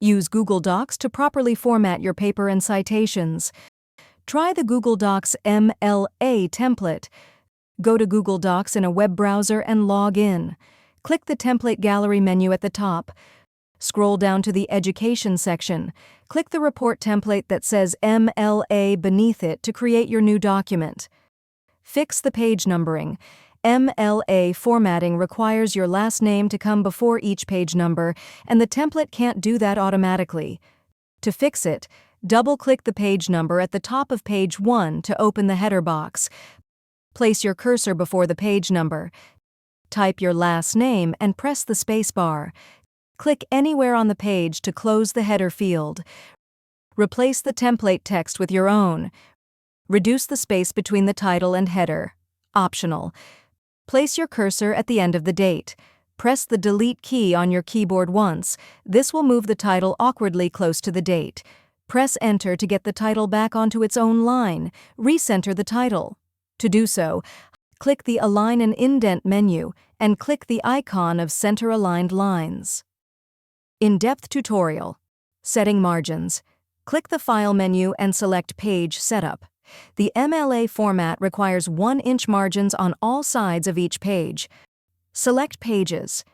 Use Google Docs to properly format your paper and citations. Try the Google Docs MLA template. Go to Google Docs in a web browser and log in. Click the Template Gallery menu at the top. Scroll down to the Education section. Click the report template that says MLA beneath it to create your new document. Fix the page numbering. MLA formatting requires your last name to come before each page number, and the template can't do that automatically. To fix it, double-click the page number at the top of page 1 to open the header box. Place your cursor before the page number. Type your last name and press the space bar. Click anywhere on the page to close the header field. Replace the template text with your own. Reduce the space between the title and header. Optional. Place your cursor at the end of the date. Press the Delete key on your keyboard once. This will move the title awkwardly close to the date. Press Enter to get the title back onto its own line. Recenter the title. To do so, click the Align and Indent menu and click the icon of center-aligned lines. In-depth tutorial. Setting margins. Click the File menu and select Page Setup. The MLA format requires 1-inch margins on all sides of each page. Select Pages.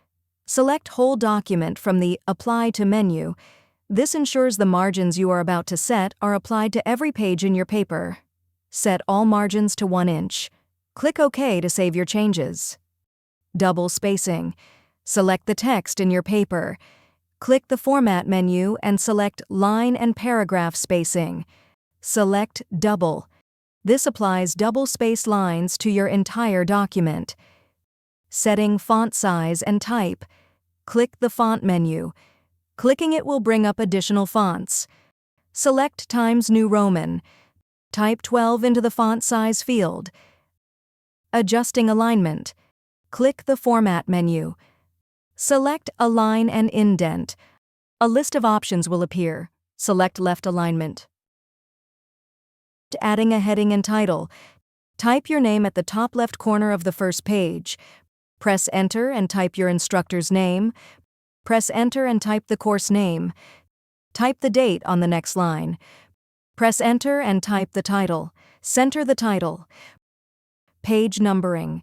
Select Whole Document from the Apply to menu. This ensures the margins you are about to set are applied to every page in your paper. Set all margins to 1 inch. Click OK to save your changes. Double spacing. Select the text in your paper. Click the Format menu and select Line and Paragraph Spacing. Select Double. This applies double-spaced lines to your entire document. Setting font size and type. Click the Font menu. Clicking it will bring up additional fonts. Select Times New Roman. Type 12 into the font size field. Adjusting alignment. Click the Format menu. Select Align and Indent. A list of options will appear. Select Left Alignment. Adding a heading and title. Type your name at the top left corner of the first page. Press Enter and type your instructor's name. Press Enter and type the course name. Type the date on the next line. Press Enter and type the title. Center the title. Page numbering.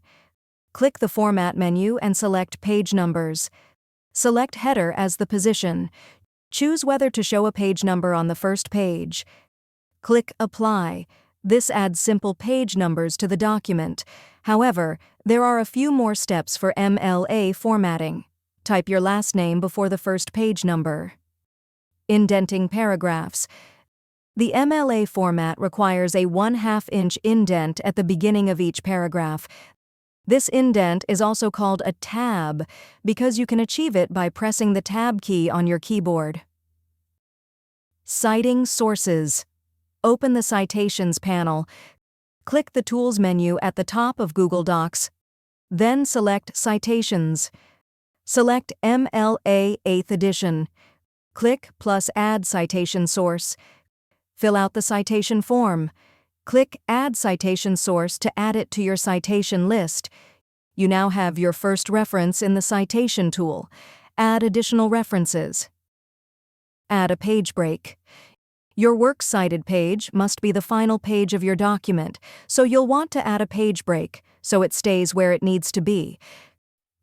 Click the Format menu and select Page Numbers. Select Header as the position. Choose whether to show a page number on the first page. Click Apply. This adds simple page numbers to the document. However, there are a few more steps for MLA formatting. Type your last name before the first page number. Indenting paragraphs. The MLA format requires a 1/2-inch indent at the beginning of each paragraph. This indent is also called a tab because you can achieve it by pressing the Tab key on your keyboard. Citing sources. Open the Citations panel. Click the Tools menu at the top of Google Docs. Then select Citations. Select MLA 8th edition. Click plus Add Citation Source. Fill out the citation form. Click Add Citation Source to add it to your citation list. You now have your first reference in the Citation tool. Add additional references. Add a page break. Your Works Cited page must be the final page of your document, so you'll want to add a page break so it stays where it needs to be.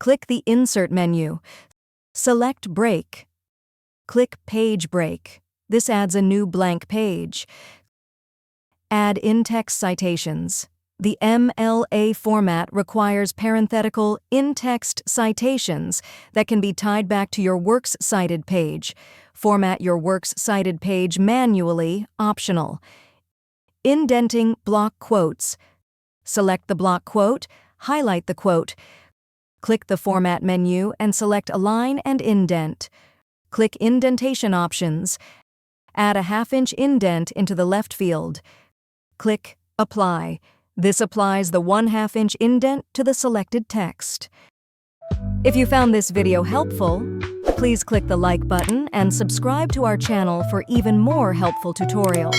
Click the Insert menu. Select Break. Click Page Break. This adds a new blank page. Add in-text citations. The MLA format requires parenthetical in-text citations that can be tied back to your Works Cited page. Format your Works Cited page manually, optional. Indenting block quotes. Select the block quote, highlight the quote. Click the Format menu and select Align and Indent. Click Indentation options. Add a 1/2-inch indent into the left field. Click Apply. This applies the 1/2-inch indent to the selected text. If you found this video helpful, please click the like button and subscribe to our channel for even more helpful tutorials.